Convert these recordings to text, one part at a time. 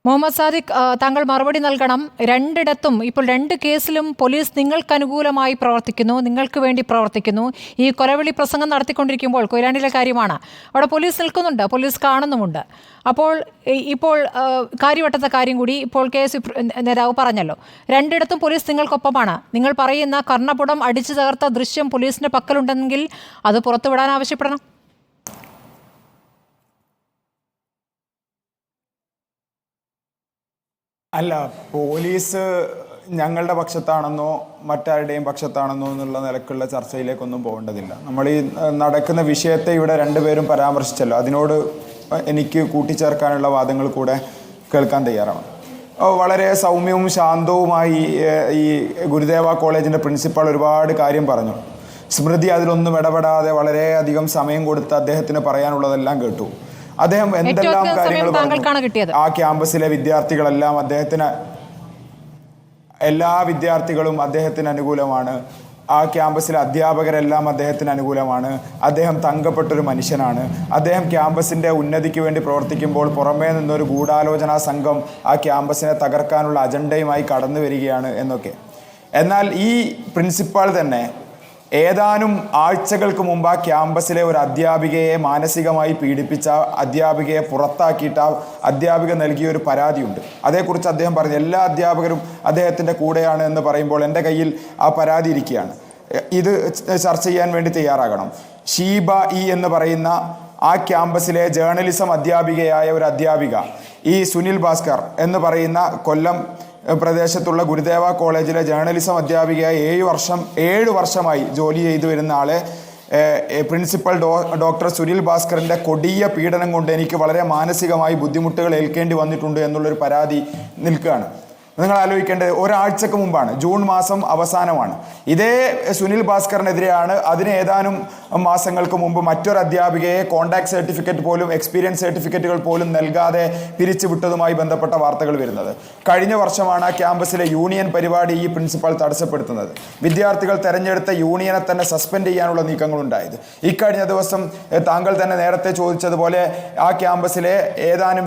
മുഹമ്മദ് സാദിഖ്, താങ്കൾ മറുപടി നൽകണം. രണ്ടിടത്തും ഇപ്പോൾ രണ്ട് കേസിലും പോലീസ് നിങ്ങൾക്ക് അനുകൂലമായി പ്രവർത്തിക്കുന്നു, നിങ്ങൾക്ക് വേണ്ടി പ്രവർത്തിക്കുന്നു. ഈ കൊലവിളി പ്രസംഗം നടത്തിക്കൊണ്ടിരിക്കുമ്പോൾ കൊയിലാണ്ടിയിലെ കാര്യമാണ്, അവിടെ പോലീസ് നിൽക്കുന്നുണ്ട്, പോലീസ് കാണുന്നുമുണ്ട്. അപ്പോൾ കാര്യവട്ടത്തെ കാര്യം കൂടി ഇപ്പോൾ KS നേതാവ് പറഞ്ഞല്ലോ, രണ്ടിടത്തും പോലീസ് നിങ്ങൾക്കൊപ്പമാണ്. നിങ്ങൾ പറയുന്ന കർണപുടം അടിച്ചു തകർത്ത ദൃശ്യം പോലീസിന്റെ പക്കലുണ്ടെങ്കിൽ അത് പുറത്തുവിടാൻ ആവശ്യപ്പെടണം. അല്ല, പോലീസ് ഞങ്ങളുടെ പക്ഷത്താണെന്നോ മറ്റാരുടെയും പക്ഷത്താണെന്നോ എന്നുള്ള നിലക്കുള്ള ചർച്ചയിലേക്കൊന്നും പോകേണ്ടതില്ല. നമ്മൾ ഈ നടക്കുന്ന വിഷയത്തെ ഇവിടെ രണ്ടുപേരും പരാമർശിച്ചല്ലോ, അതിനോട് എനിക്ക് കൂട്ടിച്ചേർക്കാനുള്ള വാദങ്ങൾ കൂടെ കേൾക്കാൻ തയ്യാറാണ്. വളരെ സൗമ്യവും ശാന്തവുമായി ഈ ഗുരുദേവ കോളേജിൻ്റെ പ്രിൻസിപ്പാൾ ഒരുപാട് കാര്യം പറഞ്ഞു. സ്മൃതി അതിലൊന്നും ഇടപെടാതെ വളരെയധികം സമയം കൊടുത്ത് അദ്ദേഹത്തിന് പറയാനുള്ളതെല്ലാം കേട്ടു. അദ്ദേഹം എന്തെല്ലാം കാര്യങ്ങൾ പറഞ്ഞു. ആ ക്യാമ്പസിലെ വിദ്യാർത്ഥികളെല്ലാം എല്ലാ വിദ്യാർത്ഥികളും അദ്ദേഹത്തിന് അനുകൂലമാണ്. ആ ക്യാമ്പസിലെ അധ്യാപകരെല്ലാം അദ്ദേഹത്തിന് അനുകൂലമാണ്. അദ്ദേഹം തങ്കപ്പെട്ടൊരു മനുഷ്യനാണ്. അദ്ദേഹം ക്യാമ്പസിൻ്റെ ഉന്നതിക്ക് വേണ്ടി പ്രവർത്തിക്കുമ്പോൾ പുറമേ നിന്നൊരു ഗൂഢാലോചനാ സംഘം ആ ക്യാമ്പസിനെ തകർക്കാനുള്ള അജണ്ടയുമായി കടന്നു വരികയാണ് എന്നൊക്കെ. എന്നാൽ ഈ പ്രിൻസിപ്പാൾ തന്നെ ഏതാനും ആഴ്ചകൾക്ക് മുമ്പ് ആ ക്യാമ്പസിലെ ഒരു അധ്യാപികയെ മാനസികമായി പീഡിപ്പിച്ച അധ്യാപികയെ പുറത്താക്കിയിട്ട് ആ അധ്യാപിക നൽകിയ ഒരു പരാതിയുണ്ട്. അതേക്കുറിച്ച് അദ്ദേഹം പറഞ്ഞു എല്ലാ അധ്യാപകരും അദ്ദേഹത്തിൻ്റെ കൂടെയാണ് എന്ന് പറയുമ്പോൾ എൻ്റെ കയ്യിൽ ആ പരാതി ഇരിക്കുകയാണ്. ഇത് ചർച്ച ചെയ്യാൻ വേണ്ടി തയ്യാറാകണം. ഷീബ എന്ന് പറയുന്ന ആ ക്യാമ്പസിലെ ജേർണലിസം അധ്യാപികയായ ഒരു അധ്യാപിക, ഈ സുനിൽ ഭാസ്കർ എന്ന് പറയുന്ന കൊല്ലം പ്രദേശത്തുള്ള ഗുരുദേവ കോളേജിലെ ജേർണലിസം അധ്യാപികയായി 7 വർഷമായി ജോലി ചെയ്തു വരുന്ന ആളെ പ്രിൻസിപ്പൽ ഡോക്ടർ സുനിൽ ഭാസ്കറിൻ്റെ കൊടിയ പീഡനം കൊണ്ട് എനിക്ക് വളരെ മാനസികമായി ബുദ്ധിമുട്ടുകൾ ഏൽക്കേണ്ടി വന്നിട്ടുണ്ട് എന്നുള്ളൊരു പരാതി നിൽക്കുകയാണ്. നിങ്ങൾ ആലോചിക്കേണ്ടത് ഒരാഴ്ചക്ക് മുമ്പാണ്, ജൂൺ മാസം അവസാനമാണ്. ഇതേ സുനിൽ ഭാസ്കറിനെതിരെയാണ് അതിന് ഏതാനും മാസങ്ങൾക്ക് മുമ്പ് മറ്റൊരു അധ്യാപികയെ കോണ്ടാക്ട് സർട്ടിഫിക്കറ്റ് പോലും എക്സ്പീരിയൻസ് സർട്ടിഫിക്കറ്റുകൾ പോലും നൽകാതെ പിരിച്ചുവിട്ടതുമായി ബന്ധപ്പെട്ട വാർത്തകൾ വരുന്നത്. കഴിഞ്ഞ വർഷമാണ് ആ ക്യാമ്പസിലെ യൂണിയൻ പരിപാടി ഈ പ്രിൻസിപ്പൽ തടസ്സപ്പെടുത്തുന്നത്. വിദ്യാർത്ഥികൾ തെരഞ്ഞെടുത്ത യൂണിയനെ തന്നെ സസ്പെൻഡ് ചെയ്യാനുള്ള നീക്കങ്ങളുണ്ടായത്. ഇക്കഴിഞ്ഞ ദിവസം താങ്കൾ തന്നെ നേരത്തെ ചോദിച്ചതുപോലെ ആ ക്യാമ്പസിലെ ഏതാനും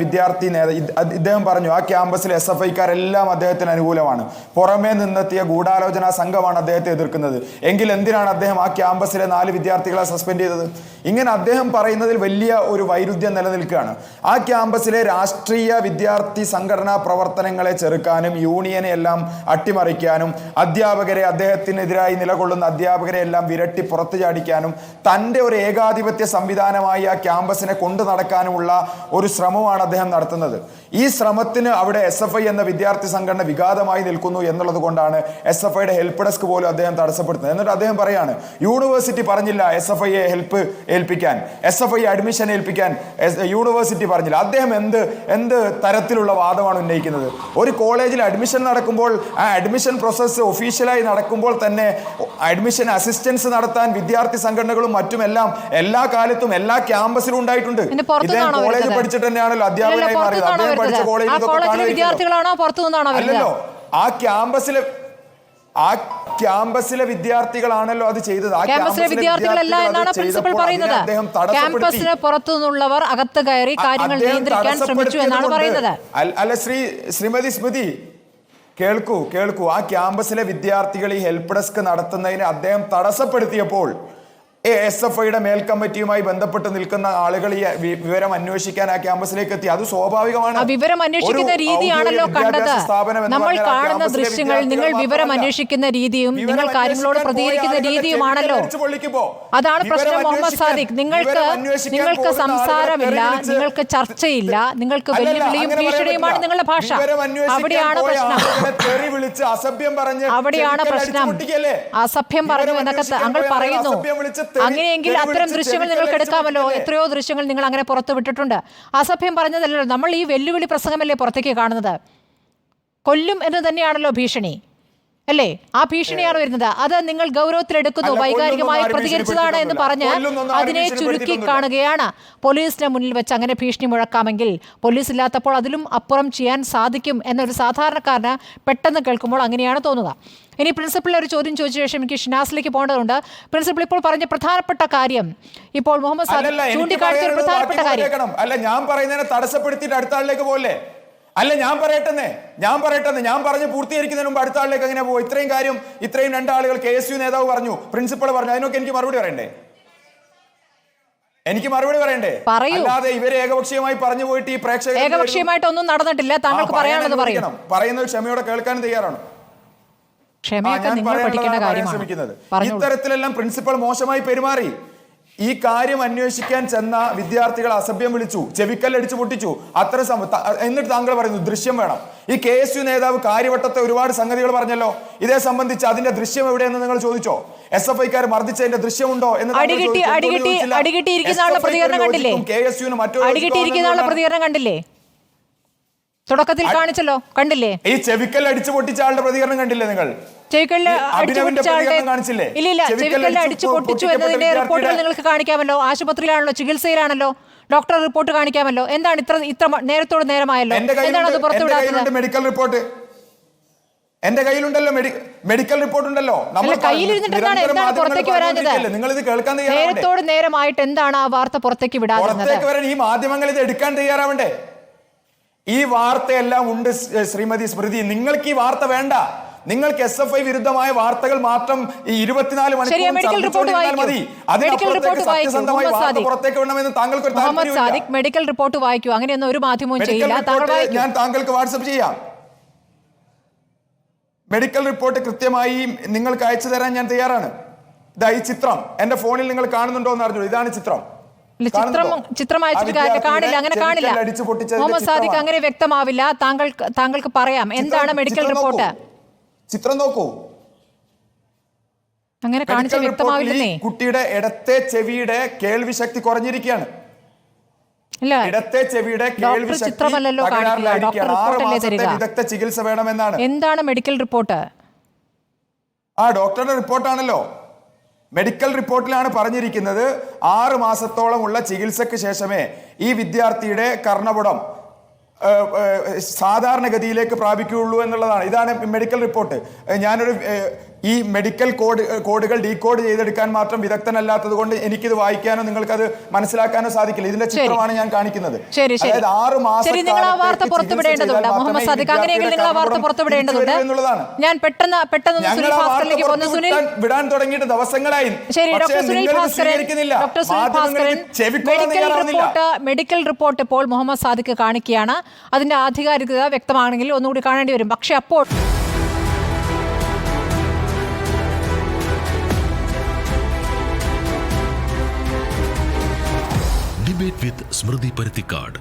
ഇദ്ദേഹം പറഞ്ഞു ആ ക്യാമ്പസിലെ SFIക്കാരെല്ലാം അദ്ദേഹത്തിന് അനുകൂലമാണ്. പുറമേ നിന്നെത്തിയ ഗൂഢാലോചനാ സംഘമാണ് അദ്ദേഹത്തെ എതിർക്കുന്നത്. എങ്കിൽ എന്തിനാണ് അദ്ദേഹം ആ ക്യാമ്പസിലെ 4 വിദ്യാർത്ഥികളെ സസ്പെൻഡ് ചെയ്തത്? ഇങ്ങനെ അദ്ദേഹം പറയുന്നതിൽ വലിയ ഒരു വൈരുദ്ധ്യം നിലനിൽക്കുകയാണ്. ആ ക്യാമ്പസിലെ രാഷ്ട്രീയ വിദ്യാർത്ഥി സംഘടനാ പ്രവർത്തനങ്ങളെ ചെറുക്കാനും യൂണിയനെ എല്ലാം അട്ടിമറിക്കാനും അധ്യാപകരെ, അദ്ദേഹത്തിനെതിരായി നിലകൊള്ളുന്ന അധ്യാപകരെ എല്ലാം വിരട്ടി പുറത്തു ചാടിക്കാനും തൻ്റെ ഒരു ഏകാധിപത്യ സംവിധാനമായി ആ ക്യാമ്പസിനെ കൊണ്ടു നടക്കാനുമുള്ള ഒരു ശ്രമമാണ് അദ്ദേഹം നടത്തുന്നത്. ഈ ശ്രമത്തിന് അവിടെ SFI എന്ന വിദ്യാർത്ഥി സംഘടന വിഘാതമായി നിൽക്കുന്നു എന്നുള്ളത് കൊണ്ടാണ് SFIയുടെ ഹെൽപ്പ് ഡെസ്ക് പോലും അദ്ദേഹം തടസ്സപ്പെടുത്തുന്നത്. എന്നിട്ട് അദ്ദേഹം പറയാണ് യൂണിവേഴ്സിറ്റി പറഞ്ഞില്ല SFIയെ ഹെൽപ്പ് ഏൽപ്പിക്കാൻ, SFI അഡ്മിഷൻ ഏൽപ്പിക്കാൻ യൂണിവേഴ്സിറ്റി പറഞ്ഞില്ല. അദ്ദേഹം എന്ത് തരത്തിലുള്ള വാദമാണ് ഉന്നയിക്കുന്നത്? ഒരു കോളേജിൽ അഡ്മിഷൻ നടക്കുമ്പോൾ ആ അഡ്മിഷൻ പ്രോസസ്സ് ഒഫീഷ്യലായി നടക്കുമ്പോൾ തന്നെ അഡ്മിഷൻ അസിസ്റ്റൻസ് നടത്താൻ വിദ്യാർത്ഥി സംഘടനകളും മറ്റുമെല്ലാം എല്ലാ കാലത്തും എല്ലാ ക്യാമ്പസിലും ഉണ്ടായിട്ടുണ്ട്. ഇദ്ദേഹം കോളേജ് പഠിച്ചിട്ട് തന്നെയാണല്ലോ അധ്യാപകനായി മാറിയത്. അദ്ദേഹം പഠിച്ച കോളേജിൽ അല്ലല്ലോ, ആ ക്യാമ്പസിലെ വിദ്യാർത്ഥികളാണല്ലോ അത് ചെയ്തത്. ക്യാമ്പസിലെ വിദ്യാർത്ഥികളല്ല എന്നാണ് പ്രിൻസിപ്പൽ പറയുന്നത്. ക്യാമ്പസിന് പുറത്തുനിന്നുള്ളവർ അകത്ത് കയറി കാര്യങ്ങൾ നിയന്ത്രിക്കാൻ ശ്രമിച്ചു എന്നാണ് പറയുന്നത്. അല്ല, ശ്രീമതി സ്മൃതി കേൾക്കൂ. ആ ക്യാമ്പസിലെ വിദ്യാർത്ഥികൾ ഈ ഹെൽപ്പ് ഡെസ്ക് നടത്തുന്നതിന് അദ്ദേഹം തടസ്സപ്പെടുത്തിയപ്പോൾ SFIയുടെ മേൽ കമ്മിറ്റിയുമായി ബന്ധപ്പെട്ട് നിൽക്കുന്ന ആളുകൾ ഈ വിവരം അന്വേഷിക്കാൻ ആ ക്യാമ്പസിലേക്ക് എത്തി. അത് സ്വാഭാവികമാണ്. വിവരം അന്വേഷിക്കുന്ന രീതിയാണല്ലോ കണ്ടത്. നമ്മൾ കാണുന്ന ദൃശ്യങ്ങൾ, നിങ്ങൾ വിവരം അന്വേഷിക്കുന്ന രീതിയും നിങ്ങൾ കാര്യങ്ങളോട് പ്രതികരിക്കുന്ന രീതിയുമാണല്ലോ. അതാണ് പ്രശ്നം. മുഹമ്മദ് സാദിഖ്, നിങ്ങൾക്ക് സംസാരമില്ല, നിങ്ങൾക്ക് ചർച്ചയില്ല, നിങ്ങൾക്ക് വെല്ലുവിളിയും ഭീഷണിയുമാണ് നിങ്ങളുടെ ഭാഷ. അവിടെയാണ് പ്രശ്നം. അസഭ്യം പറഞ്ഞു എന്നൊക്കെ താങ്കൾ പറയുന്നു. അങ്ങനെയെങ്കിൽ അത്തരം ദൃശ്യങ്ങൾ നിങ്ങൾക്ക് എടുക്കാമല്ലോ. എത്രയോ ദൃശ്യങ്ങൾ നിങ്ങൾ അങ്ങനെ പുറത്തു വിട്ടിട്ടുണ്ട്. അസഭ്യം പറഞ്ഞതല്ലോ, നമ്മൾ ഈ വെല്ലുവിളി പ്രസംഗമല്ലേ പുറത്തേക്ക് കാണുന്നത്. കൊല്ലും എന്ന് തന്നെയാണല്ലോ ഭീഷണി, അല്ലേ? ആ ഭീഷണിയാണ് വരുന്നത്. അത് നിങ്ങൾ ഗൗരവത്തിലെടുക്കുന്നു, വൈകാരികമായി പ്രതികരിച്ചതാണ് എന്ന് പറഞ്ഞ് അതിനെ ചുരുക്കി കാണുകയാണ്. പോലീസിന് മുന്നിൽ വെച്ച് അങ്ങനെ ഭീഷണി മുഴക്കാമെങ്കിൽ പോലീസ് ഇല്ലാത്തപ്പോൾ അതിലും അപ്പുറം ചെയ്യാൻ സാധിക്കും എന്നൊരു സാധാരണക്കാരന് പെട്ടെന്ന് കേൾക്കുമ്പോൾ അങ്ങനെയാണ് തോന്നുക. ഇനി പ്രിൻസിപ്പളിൽ ഒരു ചോദ്യം ചോദിച്ച ശേഷം എനിക്ക് ഷിനാസിലേക്ക് പോകേണ്ടതുണ്ട്. പ്രിൻസിപ്പൾ ഇപ്പോൾ പറഞ്ഞ പ്രധാനപ്പെട്ട കാര്യം, ഇപ്പോൾ മുഹമ്മദ് സാദിഖ് ചൂണ്ടിക്കാണിച്ച ഒരു പ്രധാനപ്പെട്ട കാര്യം, അല്ല ഞാൻ പറയുന്നതിനെ തടസ്സപ്പെടുത്തിയിട്ട് അടുത്ത ആളിലേക്ക് പോലെ അല്ല ഞാൻ പറയട്ടെ ഞാൻ പറഞ്ഞ് പൂർത്തീകരിക്കുന്നതിന് മുമ്പ് അടുത്ത ആളിലേക്ക് എങ്ങനെ പോകും? ഇത്രയും രണ്ടാളുകൾ KSU നേതാവ് പറഞ്ഞു, പ്രിൻസിപ്പൾ പറഞ്ഞു, അതിനൊക്കെ എനിക്ക് മറുപടി പറയണ്ടേ? അല്ലാതെ ഇവരെ ഏകപക്ഷീയമായി പറഞ്ഞു പോയിട്ട് ഈ പ്രേക്ഷകർ ഏകപക്ഷീയമായിട്ടൊന്നും നടന്നിട്ടില്ല. താങ്കൾക്ക് പറയാനുള്ളത് പറയണം. പറയുന്നത് ക്ഷമയോടെ കേൾക്കാനും തയ്യാറാണ്. ശ്രമിക്കുന്നത് ഇത്തരത്തിലെല്ലാം പ്രിൻസിപ്പൾ മോശമായി പെരുമാറി. ഈ കാര്യം അന്വേഷിക്കാൻ ചെന്ന വിദ്യാർത്ഥികൾ അസഭ്യം വിളിച്ചു, ചെവിക്കല്ലടിച്ചു പൊട്ടിച്ചു. എന്നിട്ട് താങ്കൾ പറയുന്നു ദൃശ്യം വേണം. ഈ KSU നേതാവ് കാര്യവട്ടത്തെ ഒരുപാട് സംഗതികൾ പറഞ്ഞല്ലോ. ഇതേ സംബന്ധിച്ച് അതിന്റെ ദൃശ്യം എവിടെയെന്ന് നിങ്ങൾ ചോദിച്ചോ? SFIക്കാർ മർദ്ദിച്ചതിന്റെ ദൃശ്യമുണ്ടോ എന്ന് പ്രതികരണം കണ്ടില്ലേ? തുടക്കത്തിൽ കാണിച്ചല്ലോ, കണ്ടില്ലേ? ഈ ചെവിക്കൽ അടിച്ചു പൊട്ടിച്ച ആളുടെ പ്രതികരണം കണ്ടില്ലേ നിങ്ങൾ? അടിച്ചു പൊട്ടിച്ചു എന്നതിന്റെ റിപ്പോർട്ടുകൾ നിങ്ങൾക്ക് കാണിക്കാമല്ലോ. ആശുപത്രിയിലാണല്ലോ, ചികിത്സയിലാണല്ലോ, ഡോക്ടർ റിപ്പോർട്ട് കാണിക്കാമല്ലോ. എന്താണ് ഇത്ര നേരത്തോട് നേരമായല്ലോ, എന്താണ് അത് പുറത്തുവിടാത്തത്? മെഡിക്കൽ റിപ്പോർട്ട് എന്റെ കയ്യിലുണ്ടല്ലോ, മെഡിക്കൽ റിപ്പോർട്ട് ഉണ്ടല്ലോ. കയ്യിലിരുന്നിട്ടാണ് എന്താണ് പുറത്തേക്ക് വരാഞ്ഞത്? നിങ്ങൾ ഇത് കേൾക്കാൻ നേരത്തോട് നേരമായിട്ട് എന്താണ് ആ വാർത്ത പുറത്തേക്ക് വിടാത്തത്? ഈ മാധ്യമങ്ങൾ ഇത് എടുക്കാൻ തയ്യാറാവണ്ടേ? ഈ വാർത്തയെല്ലാം ഉണ്ട് ശ്രീമതി സ്മൃതി. നിങ്ങൾക്ക് ഈ വാർത്ത വേണ്ട. നിങ്ങൾക്ക് SFI വിരുദ്ധമായ വാർത്തകൾ മാത്രം ഈ 24 മണിക്കൂർ മതി. മെഡിക്കൽ റിപ്പോർട്ട് വായിക്കൂ. അങ്ങനെയൊന്നും ഒരു മാധ്യമവും ചെയ്യില്ല. ഞാൻ താങ്കൾക്ക് വാട്സപ്പ് ചെയ്യാം. മെഡിക്കൽ റിപ്പോർട്ട് കൃത്യമായി നിങ്ങൾക്ക് അയച്ചു തരാൻ ഞാൻ തയ്യാറാണ്. ഇതാ ഈ ചിത്രം എന്റെ ഫോണിൽ നിങ്ങൾ കാണുന്നുണ്ടോ എന്ന് അറിഞ്ഞു. ഇതാണ് ചിത്രം. ചിത്രം അയച്ചിട്ട് കാണില്ല, അങ്ങനെ കാണില്ല. മുഹമ്മദ് സാദിഖ് അങ്ങനെ വ്യക്തമാവില്ല. താങ്കൾക്ക് പറയാം എന്താണ് മെഡിക്കൽ റിപ്പോർട്ട്. ചിത്രം നോക്കൂ. അങ്ങനെ കാണിച്ച വ്യക്തമാവില്ലേ? കുട്ടിയുടെ ഇടത്തെ ചെവിയുടെ കേൾവി ശക്തി കുറഞ്ഞിരിക്കുകയാണ്. ഇടത്തെ ചെവിയുടെ കേൾവി ശക്തി വിദഗ്ധ ചികിത്സ വേണമെന്നാണ്. എന്താണ് മെഡിക്കൽ റിപ്പോർട്ട്? ഡോക്ടറുടെ റിപ്പോർട്ടാണല്ലോ. മെഡിക്കൽ റിപ്പോർട്ടിലാണ് പറഞ്ഞിരിക്കുന്നത് 6 മാസത്തോളമുള്ള ചികിത്സയ്ക്ക് ശേഷമേ ഈ വിദ്യാർത്ഥിയുടെ കർണപുടം സാധാരണഗതിയിലേക്ക് പ്രാപിക്കുകയുള്ളൂ എന്നുള്ളതാണ്. ഇതാണ് മെഡിക്കൽ റിപ്പോർട്ട്. ഞാനൊരു ഈ മെഡിക്കൽ കോഡുകൾ ഡീകോഡ് ചെയ്തെടുക്കാൻ മാത്രം വിദഗ്ധനല്ലാത്തത് കൊണ്ട് എനിക്കിത് വായിക്കാനോ നിങ്ങൾക്കത് മനസ്സിലാക്കാനോ സാധിക്കില്ല. ഇതിന്റെ ചിത്രമാണ് ഞാൻ കാണിക്കുന്നത്. അതായത് 6 മാസം വിടാൻ തുടങ്ങിയിട്ട് ദിവസങ്ങളായി. മെഡിക്കൽ റിപ്പോർട്ട് ഇപ്പോൾ മുഹമ്മദ് സാദിഖ് കാണിക്കുകയാണ്. അതിന്റെ ആധികാരികത വ്യക്തമാണെങ്കിൽ ഒന്നുകൂടി കാണേണ്ടി വരും. പക്ഷെ അപ്പോൾ ഡിബേറ്റ് വിത്ത് സ്മൃതി പരുത്തിക്കാട്.